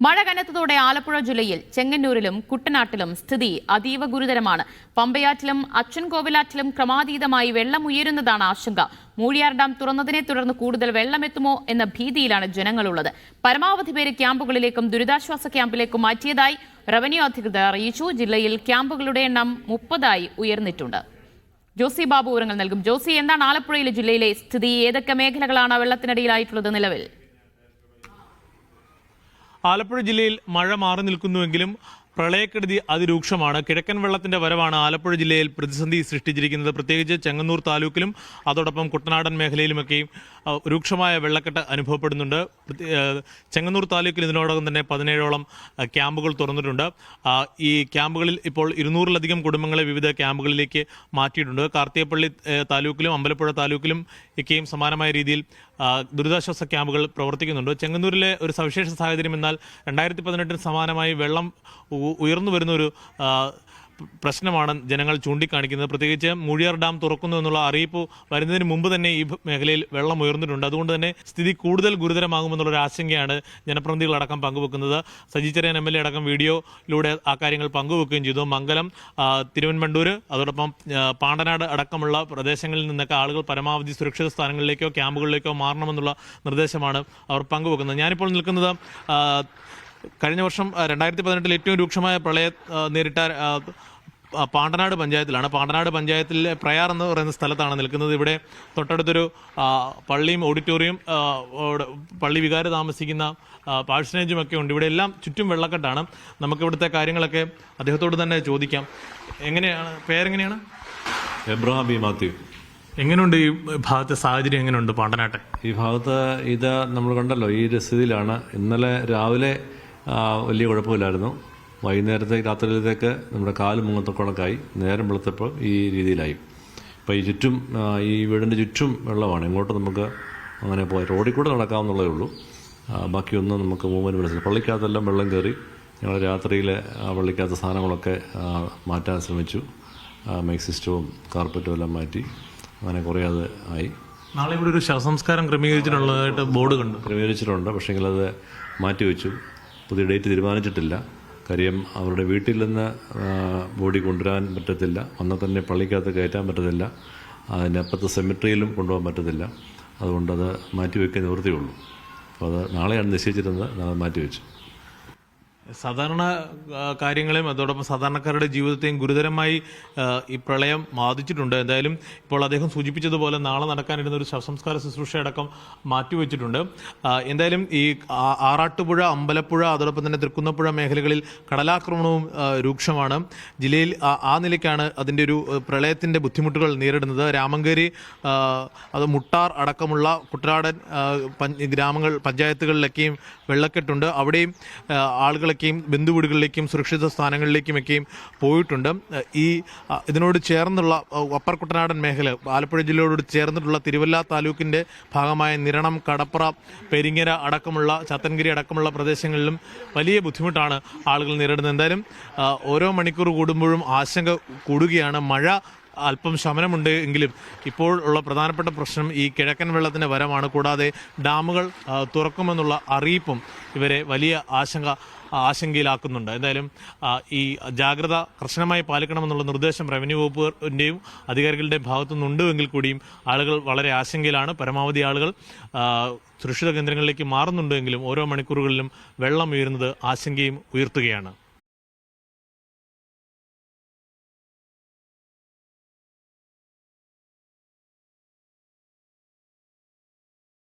മഴ കനത്തതോടെ ആലപ്പുഴ ജില്ലയിൽ ചെങ്ങന്നൂരിലും കുട്ടനാട്ടിലും സ്ഥിതി അതീവ ഗുരുതരമാണ്. പമ്പയാറ്റിലും അച്ചൻകോവിലാറ്റിലും ക്രമാതീതമായി വെള്ളം ഉയരുന്നതാണ് ആശങ്ക. മൂഴിയാർ ഡാം തുറന്നതിനെ തുടർന്ന് കൂടുതൽ വെള്ളമെത്തുമോ എന്ന ഭീതിയിലാണ് ജനങ്ങളുള്ളത്. പരമാവധി പേര് ക്യാമ്പുകളിലേക്കും ദുരിതാശ്വാസ ക്യാമ്പിലേക്കും മാറ്റിയതായി റവന്യൂ അധികൃതർ അറിയിച്ചു. ജില്ലയിൽ ക്യാമ്പുകളുടെ എണ്ണം 30 ഉയർന്നിട്ടുണ്ട്. ജോസി ബാബു വിവരങ്ങൾ നൽകും. ജോസി, എന്താണ് ആലപ്പുഴയിലെ ജില്ലയിലെ സ്ഥിതി? ഏതൊക്കെ മേഖലകളാണ് വെള്ളത്തിനടിയിലായിട്ടുള്ളത് നിലവിൽ? ആലപ്പുഴ ജില്ലയിൽ മഴ മാറി നിൽക്കുന്നുവെങ്കിലും പ്രളയക്കെടുതി അതിരൂക്ഷമാണ്. കിഴക്കൻ വെള്ളത്തിന്റെ വരവാണ് ആലപ്പുഴ ജില്ലയിൽ പ്രതിസന്ധി സൃഷ്ടിച്ചിരിക്കുന്നത്. പ്രത്യേകിച്ച് ചെങ്ങന്നൂർ താലൂക്കിലും അതോടൊപ്പം കുട്ടനാടൻ മേഖലയിലുമൊക്കെയും രൂക്ഷമായ വെള്ളക്കെട്ട് അനുഭവപ്പെടുന്നുണ്ട്. ചെങ്ങന്നൂർ താലൂക്കിൽ ഇതിനോടകം തന്നെ 17ഓളം ക്യാമ്പുകൾ തുറന്നിട്ടുണ്ട്. ഈ ക്യാമ്പുകളിൽ ഇപ്പോൾ 200-ലധികം കുടുംബങ്ങളെ വിവിധ ക്യാമ്പുകളിലേക്ക് മാറ്റിയിട്ടുണ്ട്. കാർത്തികപ്പള്ളി താലൂക്കിലും അമ്പലപ്പുഴ താലൂക്കിലും ഒക്കെയും സമാനമായ രീതിയിൽ ദുരിതാശ്വാസ ക്യാമ്പുകൾ പ്രവർത്തിക്കുന്നുണ്ട്. ചെങ്ങന്നൂരിലെ ഒരു സവിശേഷ സാഹചര്യം എന്നാൽ 2018 സമാനമായി വെള്ളം ഉയർന്നു വരുന്ന ഒരു പ്രശ്നമാണ് ജനങ്ങൾ ചൂണ്ടിക്കാണിക്കുന്നത്. പ്രത്യേകിച്ച് മൂഴിയാർ ഡാം തുറക്കുന്നു എന്നുള്ള അറിയിപ്പ് വരുന്നതിന് മുമ്പ് തന്നെ ഈ മേഖലയിൽ വെള്ളം ഉയർന്നിട്ടുണ്ട്. അതുകൊണ്ട് തന്നെ സ്ഥിതി കൂടുതൽ ഗുരുതരമാകുമെന്നുള്ളൊരു ആശങ്കയാണ് ജനപ്രതിനിധികളടക്കം പങ്കുവെക്കുന്നത്. സജി ചെറിയാൻ MLA അടക്കം വീഡിയോയിലൂടെ ആ കാര്യങ്ങൾ പങ്കുവെക്കുകയും ചെയ്തു. മംഗലം, തിരുവൻപണ്ടൂർ, അതോടൊപ്പം പാണ്ടനാട് അടക്കമുള്ള പ്രദേശങ്ങളിൽ നിന്നൊക്കെ ആളുകൾ പരമാവധി സുരക്ഷിത സ്ഥാനങ്ങളിലേക്കോ ക്യാമ്പുകളിലേക്കോ മാറണമെന്നുള്ള നിർദ്ദേശമാണ് അവർ പങ്കുവെക്കുന്നത്. ഞാനിപ്പോൾ നിൽക്കുന്നത് കഴിഞ്ഞ വർഷം 2018 ഏറ്റവും രൂക്ഷമായ പ്രളയം നേരിട്ട പാണ്ടനാട് പഞ്ചായത്തിലാണ്. പാണ്ടനാട് പഞ്ചായത്തിലെ പ്രയാർ എന്ന് പറയുന്ന സ്ഥലത്താണ് നിൽക്കുന്നത്. ഇവിടെ തൊട്ടടുത്തൊരു പള്ളിയും ഓഡിറ്റോറിയം, പള്ളി വികാരി താമസിക്കുന്ന പാഴ്സനേജുമൊക്കെ ഉണ്ട്. ഇവിടെ എല്ലാം ചുറ്റും വെള്ളക്കെട്ടാണ്. നമുക്കിവിടുത്തെ കാര്യങ്ങളൊക്കെ അദ്ദേഹത്തോട് തന്നെ ചോദിക്കാം. എങ്ങനെയാണ്, പേരെങ്ങനെയാണ്? Abraham B Mathew. എങ്ങനെയുണ്ട് ഈ ഭാഗത്തെ സാഹചര്യം? എങ്ങനെയുണ്ട് പാണ്ടനാട്ടെ? ഈ ഭാഗത്ത് ഇത് നമ്മൾ കണ്ടല്ലോ, ഈ സ്ഥിതിയിലാണ്. ഇന്നലെ രാവിലെ വലിയ കുഴപ്പമില്ലായിരുന്നു. വൈകുന്നേരത്തേക്ക് രാത്രിയിലത്തേക്ക് നമ്മുടെ കാല് മുങ്ങത്തക്കണക്കായി. നേരം വെളുത്തപ്പോൾ ഈ രീതിയിലായി. അപ്പോൾ ഈ ചുറ്റും, ഈ വീടിൻ്റെ ചുറ്റും വെള്ളമാണ്. ഇങ്ങോട്ട് നമുക്ക് അങ്ങനെ പോയി റോഡിൽ കൂടെ നടക്കാവുന്നതേ ഉള്ളൂ. ബാക്കിയൊന്നും നമുക്ക് മൂവ്മെൻറ്റ് മനസ്സിലായി. പള്ളിക്കകത്തെല്ലാം വെള്ളം കയറി. ഞങ്ങൾ രാത്രിയിൽ പള്ളിക്കകത്ത് സാധനങ്ങളൊക്കെ മാറ്റാൻ ശ്രമിച്ചു. മൈക്ക് സിസ്റ്റവും കാർപ്പറ്റും എല്ലാം മാറ്റി. അങ്ങനെ കുറേ അത് ആയി. നാളെ ഇവിടെ ഒരു ശവസംസ്കാരം ക്രമീകരിച്ചിട്ടുള്ളതായിട്ട് ബോർഡ് കണ്ടു. ക്രമീകരിച്ചിട്ടുണ്ട്. പക്ഷേങ്കിൽ അത് മാറ്റിവെച്ചു. പുതിയ ഡേറ്റ് തീരുമാനിച്ചിട്ടില്ല. കാര്യം അവരുടെ വീട്ടിൽ നിന്ന് ബോഡി കൊണ്ടുവരാൻ പറ്റത്തില്ല. അന്ന് തന്നെ പള്ളിക്കകത്ത് കയറ്റാൻ പറ്റത്തില്ല. അതിൻ്റെ അപ്പുറത്ത് സെമിട്രിയിലും കൊണ്ടുപോകാൻ പറ്റത്തില്ല. അതുകൊണ്ടത് മാറ്റിവെക്കാൻ നിവൃത്തിയുള്ളൂ. അപ്പോൾ അത് നാളെയാണ് നിശ്ചയിച്ചിരുന്നത്. നാളെ മാറ്റിവെച്ചു. സാധാരണ കാര്യങ്ങളെയും അതോടൊപ്പം സാധാരണക്കാരുടെ ജീവിതത്തെയും ഗുരുതരമായി ഈ പ്രളയം ബാധിച്ചിട്ടുണ്ട്. എന്തായാലും ഇപ്പോൾ അദ്ദേഹം സൂചിപ്പിച്ചതുപോലെ നാളെ നടക്കാനിരുന്ന ഒരു ശവസംസ്കാര ശുശ്രൂഷയടക്കം മാറ്റിവെച്ചിട്ടുണ്ട്. എന്തായാലും ഈ ആറാട്ടുപുഴ, അമ്പലപ്പുഴ, അതോടൊപ്പം തന്നെ തൃക്കുന്നപ്പുഴ മേഖലകളിൽ കടലാക്രമണവും രൂക്ഷമാണ്. ജില്ലയിൽ ആ നിലയ്ക്കാണ് അതിൻ്റെ ഒരു പ്രളയത്തിൻ്റെ ബുദ്ധിമുട്ടുകൾ നേരിടുന്നത്. രാമങ്കേരി, അത് മുട്ടാർ അടക്കമുള്ള കുട്ടനാടൻ ഗ്രാമങ്ങൾ, പഞ്ചായത്തുകളിലൊക്കെയും വെള്ളക്കെട്ടുണ്ട്. അവിടെയും ആളുകളൊക്കെയും ബന്ധുവീടുകളിലേക്കും സുരക്ഷിത സ്ഥാനങ്ങളിലേക്കുമൊക്കെയും പോയിട്ടുണ്ട്. ഇതിനോട് ചേർന്നുള്ള അപ്പർ കുട്ടനാടൻ മേഖല, ആലപ്പുഴ ജില്ലയോട് ചേർന്നിട്ടുള്ള തിരുവല്ല താലൂക്കിൻ്റെ ഭാഗമായ നിരണം, കടപ്ര, പെരിങ്ങര അടക്കമുള്ള ചാത്തൻഗിരി അടക്കമുള്ള പ്രദേശങ്ങളിലും വലിയ ബുദ്ധിമുട്ടാണ് ആളുകൾ നേരിടുന്നത്. എന്തായാലും ഓരോ മണിക്കൂർ കൂടുമ്പോഴും ആശങ്ക കൂടുകയാണ്. മഴ അല്പം ശമനമുണ്ട് എങ്കിലും ഇപ്പോൾ ഉള്ള പ്രധാനപ്പെട്ട പ്രശ്നം ഈ കിഴക്കൻ വെള്ളത്തിൻ്റെ വരമാണ്. കൂടാതെ ഡാമുകൾ തുറക്കുമെന്നുള്ള അറിയിപ്പും ഇവരെ വലിയ ആശങ്കയിലാക്കുന്നുണ്ട്. എന്തായാലും ഈ ജാഗ്രത കർശനമായി പാലിക്കണമെന്നുള്ള നിർദ്ദേശം റവന്യൂ വകുപ്പിൻ്റെയും അധികാരികളുടെയും ഭാഗത്തു നിന്നുണ്ടെങ്കിൽ കൂടിയും ആളുകൾ വളരെ ആശങ്കയിലാണ്. പരമാവധി ആളുകൾ സുരക്ഷിത കേന്ദ്രങ്ങളിലേക്ക് മാറുന്നുണ്ടെങ്കിലും ഓരോ മണിക്കൂറുകളിലും വെള്ളം ഉയരുന്നത് ആശങ്കയും ഉയർത്തുകയാണ്.